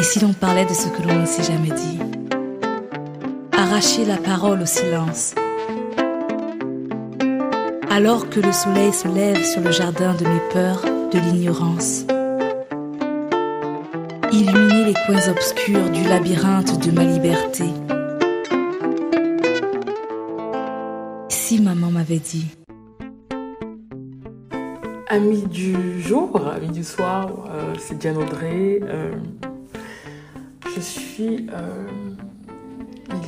si l'on parlait de ce que l'on ne s'est jamais dit? Arracher la parole au silence. Alors que le soleil se lève sur le jardin de mes peurs, de l'ignorance. Illuminer les coins obscurs du labyrinthe de ma liberté. Si maman m'avait dit. Amis du jour, amis du soir, c'est Diane Audrey. Il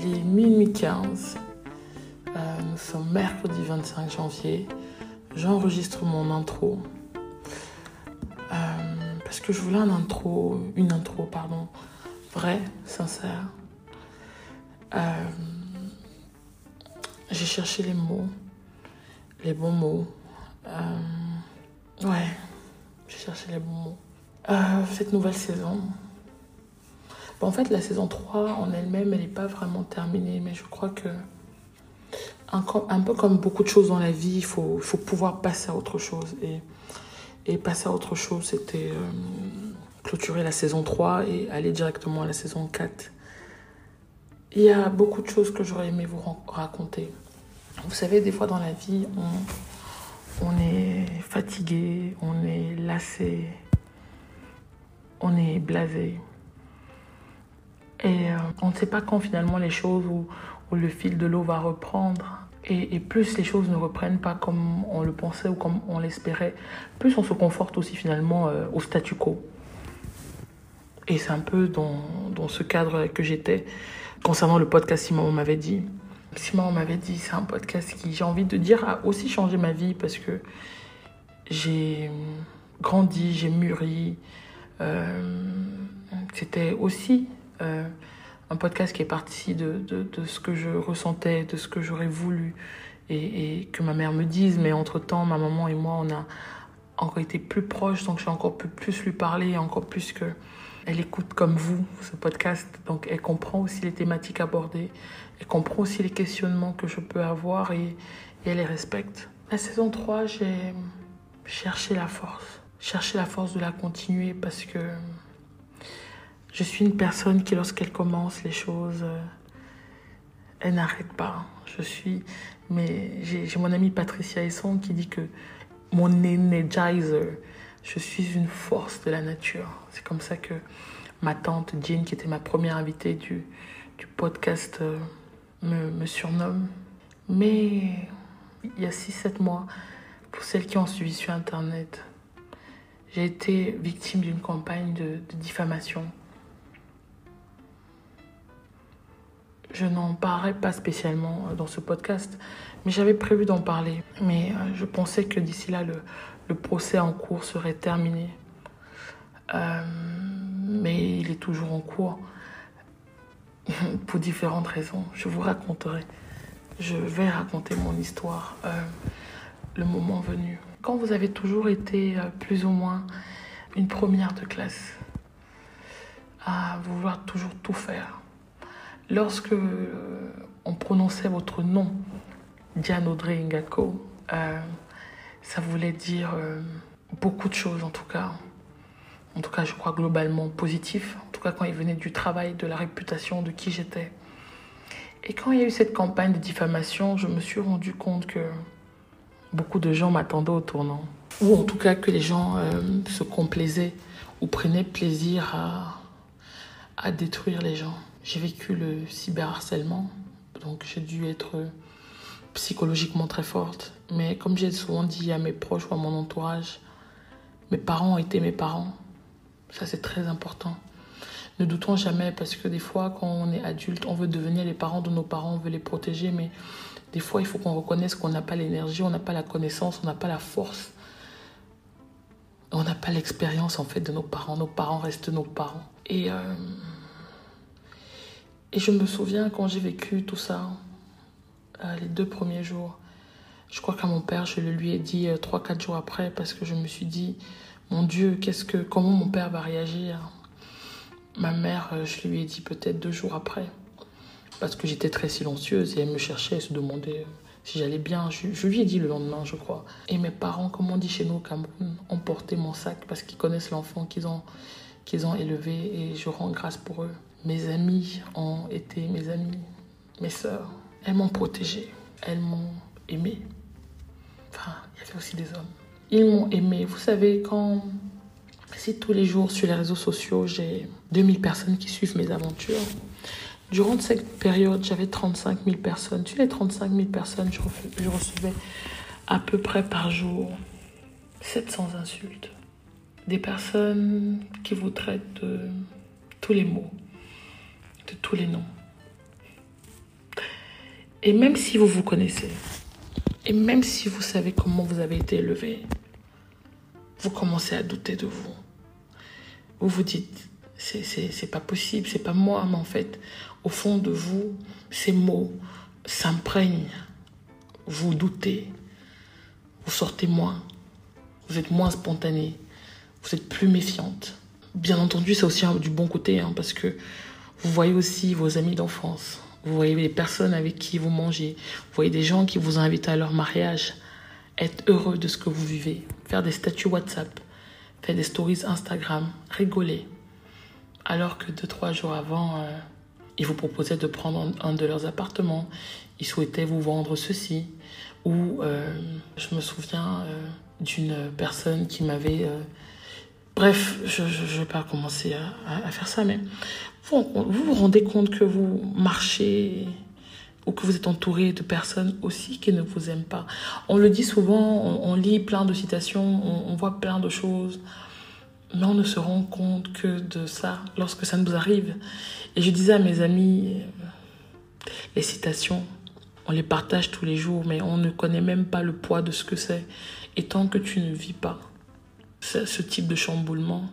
est minuit 15. Nous sommes mercredi 25 janvier. J'enregistre mon intro. Parce que je voulais une intro, vraie, sincère. J'ai cherché les mots, les bons mots. J'ai cherché les bons mots. Cette nouvelle saison. Bon, en fait, la saison 3 en elle-même, elle n'est pas vraiment terminée, mais je crois que, un peu comme beaucoup de choses dans la vie, il faut pouvoir passer à autre chose. Et passer à autre chose, c'était clôturer la saison 3 et aller directement à la saison 4. Il y a beaucoup de choses que j'aurais aimé vous raconter. Vous savez, des fois dans la vie, on est fatigué, on est lassé, on est blasé. Et on ne sait pas quand finalement les choses ou le fil de l'eau va reprendre. Et plus les choses ne reprennent pas comme on le pensait ou comme on l'espérait, plus on se conforte aussi finalement au statu quo. Et c'est un peu dans ce cadre que j'étais concernant le podcast Si Maman m'avait dit. Si Maman m'avait dit, c'est un podcast qui, j'ai envie de dire, a aussi changé ma vie parce que j'ai grandi, j'ai mûri. C'était aussi un podcast qui est parti de ce que je ressentais, de ce que j'aurais voulu et que ma mère me dise. Mais entre-temps, ma maman et moi, on a encore été plus proches, donc j'ai encore pu plus lui parler, encore plus que elle écoute comme vous ce podcast. Donc elle comprend aussi les thématiques abordées, elle comprend aussi les questionnements que je peux avoir et elle les respecte. La saison 3, j'ai cherché la force de la continuer parce que je suis une personne qui, lorsqu'elle commence les choses, elle n'arrête pas. J'ai mon amie Patricia Esson qui dit que mon energizer, je suis une force de la nature. C'est comme ça que ma tante Jean, qui était ma première invitée du podcast, me surnomme. Mais il y a 6-7 mois, pour celles qui ont suivi sur Internet, j'ai été victime d'une campagne de diffamation. Je n'en parlerai pas spécialement dans ce podcast, mais j'avais prévu d'en parler. Mais je pensais que d'ici là, le procès en cours serait terminé. Mais il est toujours en cours pour différentes raisons. Je vous raconterai. Je vais raconter mon histoire le moment venu. Quand vous avez toujours été plus ou moins une première de classe, à vouloir toujours tout faire, lorsque on prononçait votre nom, Diane Audrey Ngako, ça voulait dire beaucoup de choses en tout cas. En tout cas, je crois globalement positif. En tout cas, quand il venait du travail, de la réputation, de qui j'étais. Et quand il y a eu cette campagne de diffamation, je me suis rendu compte que beaucoup de gens m'attendaient au tournant. Ou en tout cas que les gens se complaisaient ou prenaient plaisir à détruire les gens. J'ai vécu le cyberharcèlement, donc j'ai dû être psychologiquement très forte. Mais comme j'ai souvent dit à mes proches ou à mon entourage, mes parents ont été mes parents. Ça, c'est très important. Ne doutons jamais, parce que des fois, quand on est adulte, on veut devenir les parents de nos parents, on veut les protéger, mais des fois, il faut qu'on reconnaisse qu'on n'a pas l'énergie, on n'a pas la connaissance, on n'a pas la force. On n'a pas l'expérience, en fait, de nos parents. Nos parents restent nos parents. Et je me souviens, quand j'ai vécu tout ça, les 2 premiers jours, je crois qu'à mon père, je le lui ai dit 3-4 jours après, parce que je me suis dit, mon Dieu, comment mon père va réagir ? Ma mère, je lui ai dit peut-être 2 jours après, parce que j'étais très silencieuse et elle me cherchait, elle se demandait si j'allais bien. Je lui ai dit le lendemain, je crois. Et mes parents, comme on dit chez nous au Cameroun, ont porté mon sac parce qu'ils connaissent l'enfant qu'ils qu'ils ont élevés et je rends grâce pour eux. Mes amis ont été mes amis, mes sœurs. Elles m'ont protégée, elles m'ont aimée. Enfin, il y avait aussi des hommes. Ils m'ont aimée. Vous savez, si tous les jours sur les réseaux sociaux, j'ai 2000 personnes qui suivent mes aventures. Durant cette période, j'avais 35 000 personnes. Sur les 35 000 personnes, je recevais à peu près par jour 700 insultes. Des personnes qui vous traitent de tous les mots, de tous les noms. Et même si vous vous connaissez, et même si vous savez comment vous avez été élevé, vous commencez à douter de vous. Vous vous dites, c'est pas possible, c'est pas moi, mais en fait, au fond de vous, ces mots s'imprègnent. Vous doutez, vous sortez moins, vous êtes moins spontané, vous êtes plus méfiante. Bien entendu, c'est aussi du bon côté, parce que vous voyez aussi vos amis d'enfance, vous voyez les personnes avec qui vous mangez, vous voyez des gens qui vous invitent à leur mariage, être heureux de ce que vous vivez, faire des statuts WhatsApp, faire des stories Instagram, rigoler. Alors que 2-3 jours avant, ils vous proposaient de prendre un de leurs appartements, ils souhaitaient vous vendre ceci. Ou je me souviens d'une personne qui m'avait... Bref, je ne vais pas commencer à faire ça, mais vous vous rendez compte que vous marchez ou que vous êtes entouré de personnes aussi qui ne vous aiment pas. On le dit souvent, on lit plein de citations, on voit plein de choses, mais on ne se rend compte que de ça lorsque ça nous arrive. Et je disais à mes amis, les citations, on les partage tous les jours, mais on ne connaît même pas le poids de ce que c'est. Et tant que tu ne vis pas ce type de chamboulement,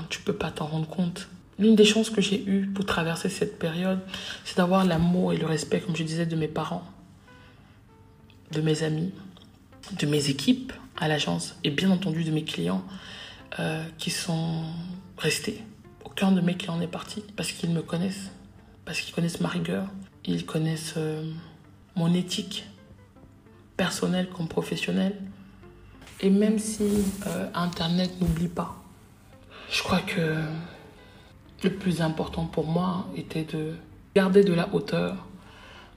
tu peux pas t'en rendre compte. L'une des chances que j'ai eues pour traverser cette période, c'est d'avoir l'amour et le respect, comme je disais, de mes parents, de mes amis, de mes équipes à l'agence et bien entendu de mes clients qui sont restés. Aucun de mes clients n'est parti parce qu'ils me connaissent, parce qu'ils connaissent ma rigueur, ils connaissent mon éthique personnelle comme professionnelle. Et même si Internet n'oublie pas, je crois que le plus important pour moi était de garder de la hauteur,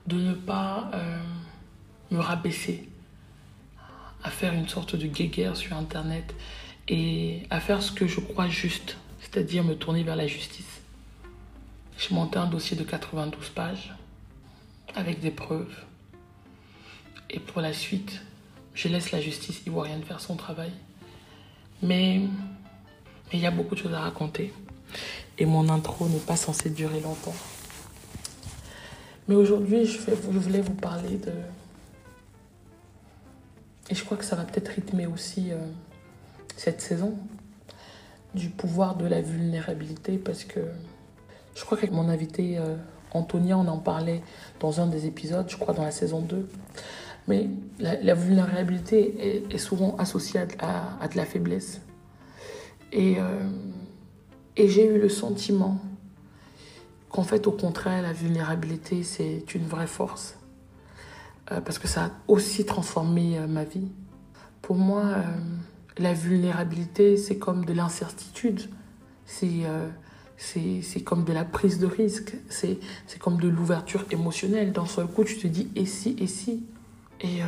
de ne pas me rabaisser, à faire une sorte de guéguerre sur Internet et à faire ce que je crois juste, c'est-à-dire me tourner vers la justice. J'ai monté un dossier de 92 pages avec des preuves. Et pour la suite, je laisse la justice ivoirienne faire son travail. Mais il y a beaucoup de choses à raconter. Et mon intro n'est pas censée durer longtemps. Mais aujourd'hui, je voulais vous parler de... Et je crois que ça va peut-être rythmer aussi cette saison, du pouvoir de la vulnérabilité, parce que je crois qu'avec mon invité Antonia, on en parlait dans un des épisodes, je crois dans la saison 2. Mais la vulnérabilité est souvent associée à de la faiblesse. Et j'ai eu le sentiment qu'en fait, au contraire, la vulnérabilité, c'est une vraie force. Parce que ça a aussi transformé ma vie. Pour moi, la vulnérabilité, c'est comme de l'incertitude. C'est comme de la prise de risque. C'est comme de l'ouverture émotionnelle. D'un seul coup, tu te dis « et si, et si ?» Et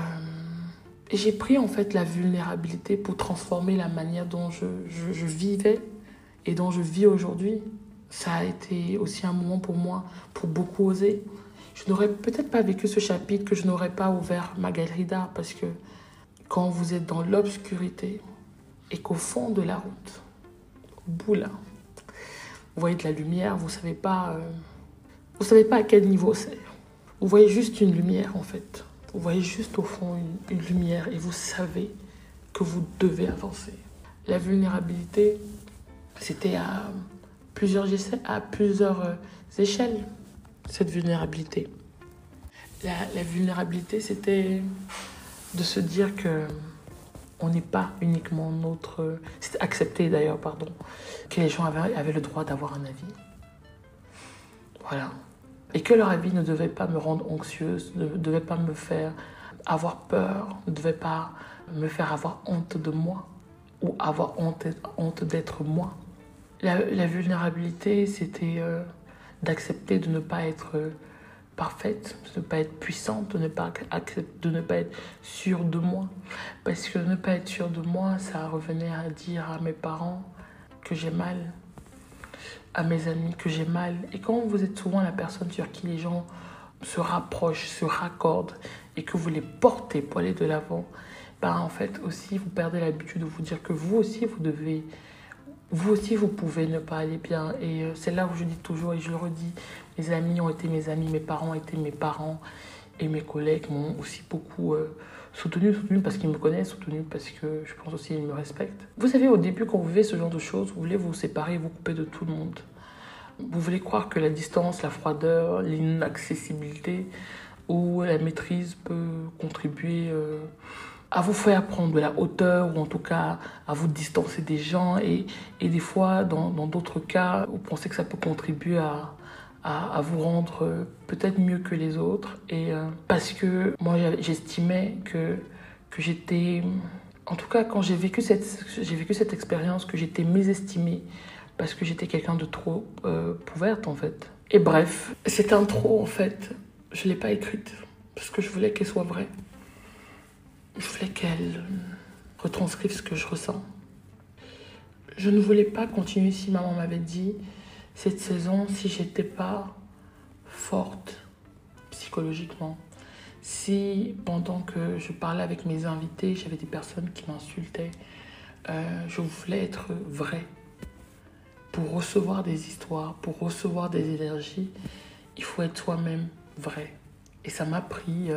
j'ai pris en fait la vulnérabilité pour transformer la manière dont je vivais et dont je vis aujourd'hui. Ça a été aussi un moment pour moi pour beaucoup oser. Je n'aurais peut-être pas vécu ce chapitre que je n'aurais pas ouvert ma galerie d'art, parce que quand vous êtes dans l'obscurité et qu'au fond de la route, au bout là, vous voyez de la lumière, vous savez pas à quel niveau c'est. Vous voyez juste une lumière en fait. Vous voyez juste au fond une lumière et vous savez que vous devez avancer. La vulnérabilité, c'était à plusieurs échelles, cette vulnérabilité. La vulnérabilité, c'était de se dire que on n'est pas uniquement notre... C'était accepté d'ailleurs, pardon, que les gens avaient le droit d'avoir un avis. Voilà. Et que leur avis ne devait pas me rendre anxieuse, ne devait pas me faire avoir peur, ne devait pas me faire avoir honte de moi ou avoir honte d'être moi. La vulnérabilité, c'était d'accepter de ne pas être parfaite, de ne pas être puissante, de ne pas être sûre de moi. Parce que ne pas être sûre de moi, ça revenait à dire à mes parents que j'ai mal, à mes amis que j'ai mal. Et quand vous êtes souvent la personne sur qui les gens se rapprochent, se raccordent et que vous les portez pour aller de l'avant, en fait aussi vous perdez l'habitude de vous dire que vous aussi vous pouvez ne pas aller bien. Et c'est là où je dis toujours, et je le redis, mes amis ont été mes amis, mes parents ont été mes parents, et mes collègues m'ont aussi beaucoup soutenu parce qu'ils me connaissent, soutenu parce que je pense aussi qu'ils me respectent. Vous savez, au début, quand vous vivez ce genre de choses, vous voulez vous séparer, vous couper de tout le monde. Vous voulez croire que la distance, la froideur, l'inaccessibilité ou la maîtrise peut contribuer à vous faire prendre de la hauteur ou en tout cas à vous distancer des gens. Et des fois, dans d'autres cas, vous pensez que ça peut contribuer à vous rendre peut-être mieux que les autres. Et parce que moi, j'estimais que j'étais... En tout cas, quand j'ai vécu cette expérience, que j'étais mésestimée parce que j'étais quelqu'un de trop ouverte, en fait. Et bref, cette intro, en fait, je ne l'ai pas écrite parce que je voulais qu'elle soit vraie. Je voulais qu'elle retranscrive ce que je ressens. Je ne voulais pas continuer si maman m'avait dit cette saison si j'étais pas forte psychologiquement. Si pendant que je parlais avec mes invités, j'avais des personnes qui m'insultaient, je voulais être vraie. Pour recevoir des histoires, pour recevoir des énergies, il faut être soi-même vrai. Et ça m'a pris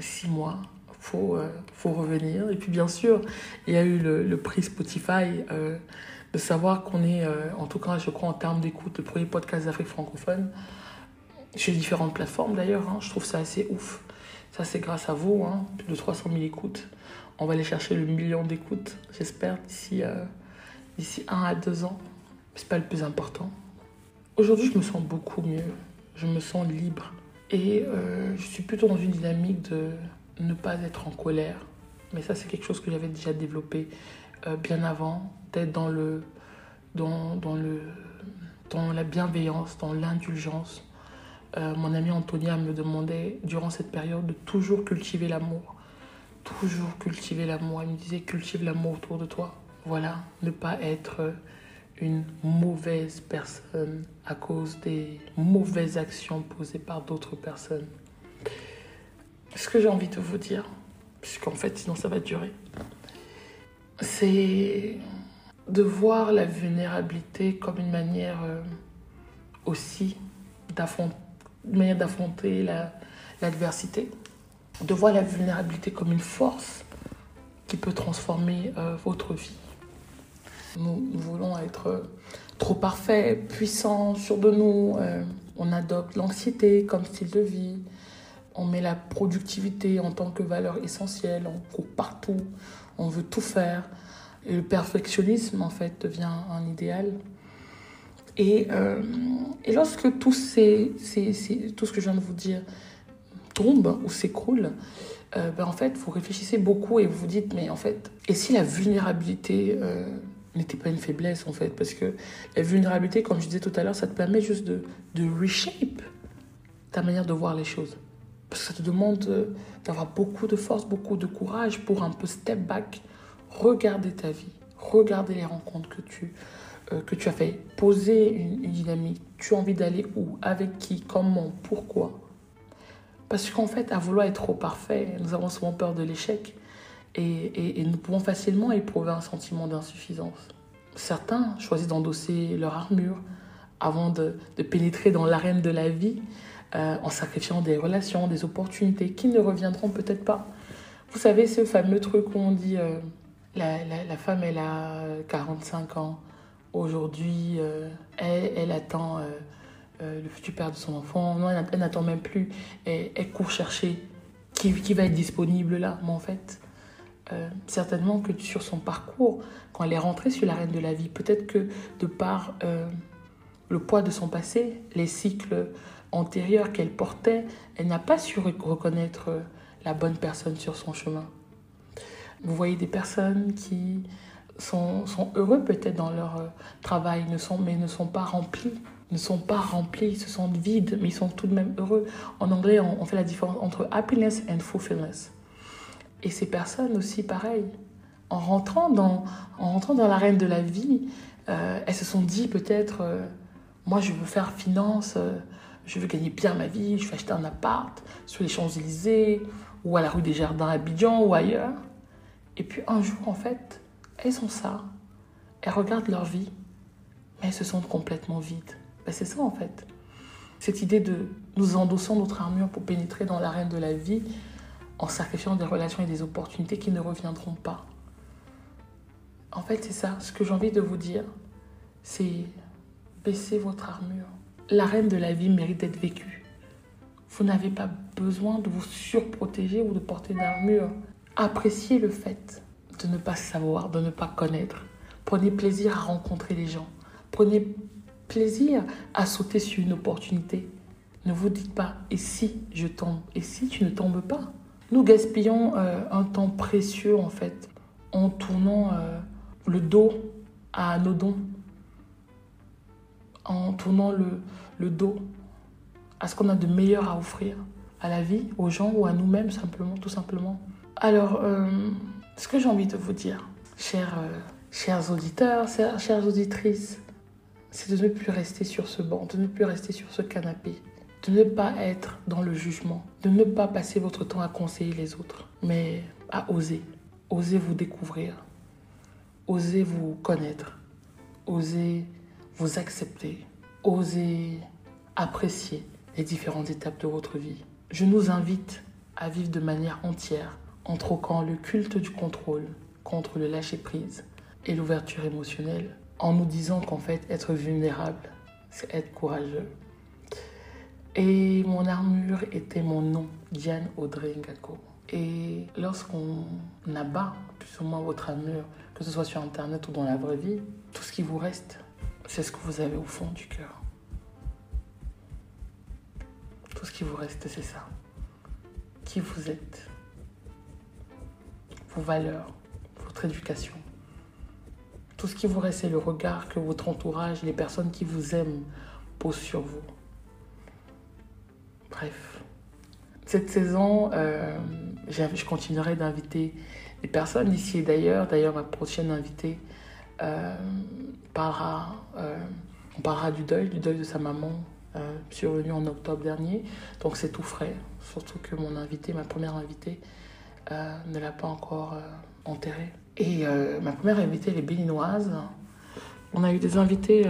6 mois. Faut revenir. Et puis bien sûr, il y a eu le prix Spotify, de savoir qu'on est, en tout cas je crois en termes d'écoute, le premier podcast d'Afrique francophone, chez différentes plateformes d'ailleurs, je trouve ça assez ouf. Ça c'est grâce à vous, plus de 300 000 écoutes. On va aller chercher le 1 million d'écoutes, j'espère, d'ici 1 à 2 ans. C'est pas le plus important. Aujourd'hui je me sens beaucoup mieux, je me sens libre. Et je suis plutôt dans une dynamique de ne pas être en colère. Mais ça, c'est quelque chose que j'avais déjà développé bien avant, d'être dans la bienveillance, dans l'indulgence. Mon amie Antonia me demandait, durant cette période, de toujours cultiver l'amour. Toujours cultiver l'amour. Elle me disait, cultive l'amour autour de toi. Voilà, ne pas être une mauvaise personne à cause des mauvaises actions posées par d'autres personnes. Ce que j'ai envie de vous dire, puisqu'en fait sinon ça va durer, c'est de voir la vulnérabilité comme une manière aussi d'affronter l'adversité, de voir la vulnérabilité comme une force qui peut transformer votre vie. Nous voulons être trop parfaits, puissants, sûrs de nous. On adopte l'anxiété comme style de vie. On met la productivité en tant que valeur essentielle. On court partout. On veut tout faire. Et le perfectionnisme, en fait, devient un idéal. Et lorsque tout ce que je viens de vous dire tombe ou s'écroule, en fait, vous réfléchissez beaucoup et vous vous dites, mais en fait, et si la vulnérabilité n'était pas une faiblesse, en fait, parce que la vulnérabilité, comme je disais tout à l'heure, ça te permet juste de reshape ta manière de voir les choses. Parce que ça te demande d'avoir beaucoup de force, beaucoup de courage pour un peu step back, regarder ta vie, regarder les rencontres que tu as fait, poser une dynamique. Tu as envie d'aller où, avec qui, comment, pourquoi. Parce qu'en fait, à vouloir être trop parfait, nous avons souvent peur de l'échec. Et nous pouvons facilement éprouver un sentiment d'insuffisance. Certains choisissent d'endosser leur armure avant de pénétrer dans l'arène de la vie, en sacrifiant des relations, des opportunités qui ne reviendront peut-être pas. Vous savez, ce fameux truc où on dit la femme, elle a 45 ans. Aujourd'hui, elle attend le futur père de son enfant. Non, elle n'attend même plus. Elle court chercher qui va être disponible là. Mais en fait, certainement que sur son parcours, quand elle est rentrée sur l'arène de la vie, peut-être que de par le poids de son passé, les cycles antérieurs qu'elle portait, elle n'a pas su reconnaître la bonne personne sur son chemin. Vous voyez des personnes qui sont heureux peut-être dans leur travail, mais ne sont pas remplis. Ne sont pas remplis, se sentent vides, mais ils sont tout de même heureux. En anglais, on fait la différence entre happiness and fulfillment. Et ces personnes aussi, pareil, en rentrant dans l'arène de la vie, elles se sont dit peut-être, moi je veux faire finance, je veux gagner bien ma vie, je veux acheter un appart sur les Champs-Élysées, ou à la rue des Jardins à Abidjan, ou ailleurs. Et puis un jour, en fait, elles sont ça. Elles regardent leur vie, mais elles se sentent complètement vides. Ben, c'est ça, en fait. Cette idée de nous endossons notre armure pour pénétrer dans l'arène de la vie en sacrifiant des relations et des opportunités qui ne reviendront pas. En fait, c'est ça. Ce que j'ai envie de vous dire, c'est baisser votre armure. L'arène de la vie mérite d'être vécue. Vous n'avez pas besoin de vous surprotéger ou de porter une armure. Appréciez le fait de ne pas savoir, de ne pas connaître. Prenez plaisir à rencontrer les gens. Prenez plaisir à sauter sur une opportunité. Ne vous dites pas « et si je tombe ?» Et si tu ne tombes pas? Nous gaspillons un temps précieux en fait en tournant le dos à nos dons. En tournant le dos à ce qu'on a de meilleur à offrir à la vie, aux gens ou à nous-mêmes simplement, tout simplement. Alors, ce que j'ai envie de vous dire, chers auditeurs, chères auditrices, c'est de ne plus rester sur ce banc, de ne plus rester sur ce canapé, de ne pas être dans le jugement, de ne pas passer votre temps à conseiller les autres, mais à oser. Osez vous découvrir, osez vous connaître, osez vous accepter, osez apprécier les différentes étapes de votre vie. Je nous invite à vivre de manière entière en troquant le culte du contrôle contre le lâcher-prise et l'ouverture émotionnelle, en nous disant qu'en fait, être vulnérable, c'est être courageux. Et mon armure était mon nom, Diane Audrey Ngako. Et lorsqu'on abat plus ou moins votre armure, que ce soit sur Internet ou dans la vraie vie, tout ce qui vous reste, c'est ce que vous avez au fond du cœur. Tout ce qui vous reste, c'est ça. Qui vous êtes, vos valeurs, votre éducation. Tout ce qui vous reste, c'est le regard que votre entourage, les personnes qui vous aiment, posent sur vous. Bref. Cette saison, je continuerai d'inviter des personnes d'ici et d'ailleurs. D'ailleurs, ma prochaine invitée on parlera du deuil de sa maman, survenu en octobre dernier. Donc c'est tout frais. Surtout que ma première invitée, ne l'a pas encore enterrée. Et ma première invitée, elle est béninoise. On a eu des invités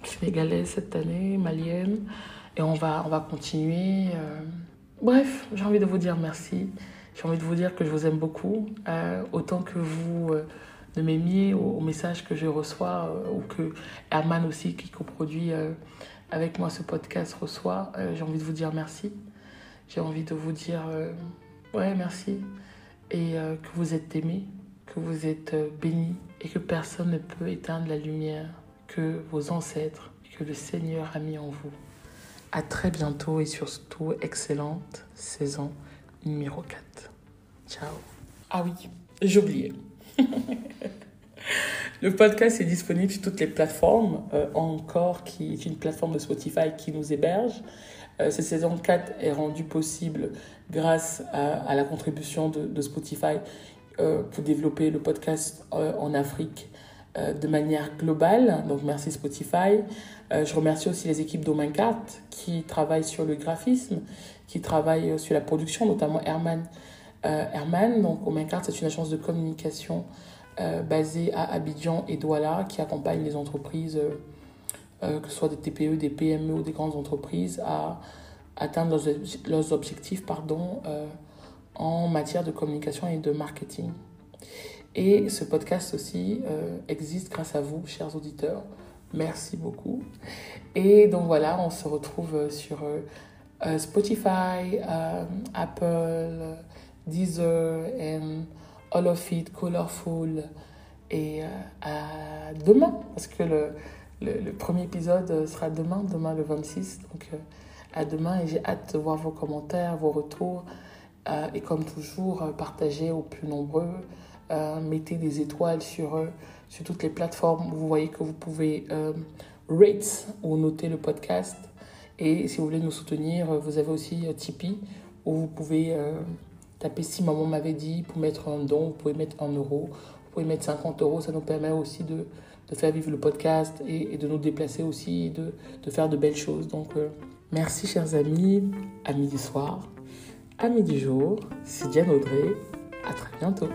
sénégalais cette année, maliennes. Et on va continuer. Bref, j'ai envie de vous dire merci. J'ai envie de vous dire que je vous aime beaucoup. Autant que vous de m'aimiez aux messages que je reçois ou que Herman aussi, qui coproduit avec moi ce podcast, reçoit. J'ai envie de vous dire merci. J'ai envie de vous dire merci. Et que vous êtes aimés, que vous êtes bénis et que personne ne peut éteindre la lumière que vos ancêtres, que le Seigneur a mis en vous. À très bientôt et surtout, excellente saison numéro 4. Ciao. Ah oui, j'ai oublié. Le podcast est disponible sur toutes les plateformes. Encore, qui est une plateforme de Spotify qui nous héberge. Cette saison 4 est rendue possible grâce à la contribution de Spotify pour développer le podcast en Afrique de manière globale. Donc merci Spotify. Je remercie aussi les équipes d'Omincart qui travaillent sur le graphisme, qui travaillent sur la production, notamment Herman. Donc Omincart, c'est une agence de communication basée à Abidjan et Douala qui accompagne les entreprises, que ce soit des TPE, des PME ou des grandes entreprises, à atteindre leurs objectifs en matière de communication et de marketing. Et ce podcast aussi existe grâce à vous, chers auditeurs. Merci beaucoup. Et donc voilà, on se retrouve sur Spotify, Apple, Deezer, and all of it, Colorful. Et à demain, parce que le premier épisode sera demain le 26. Donc à demain, et j'ai hâte de voir vos commentaires, vos retours. Et comme toujours, partagez aux plus nombreux. Mettez des étoiles sur toutes les plateformes. Vous voyez que vous pouvez rate ou noter le podcast. Et si vous voulez nous soutenir, vous avez aussi Tipeee où vous pouvez taper si maman m'avait dit pour mettre un don. Vous pouvez mettre 1 euro, vous pouvez mettre 50 euros. Ça nous permet aussi de faire vivre le podcast et de nous déplacer aussi, de faire de belles choses. Donc, merci chers amis, amis du soir, amis du jour. C'est Diane Audrey. À très bientôt.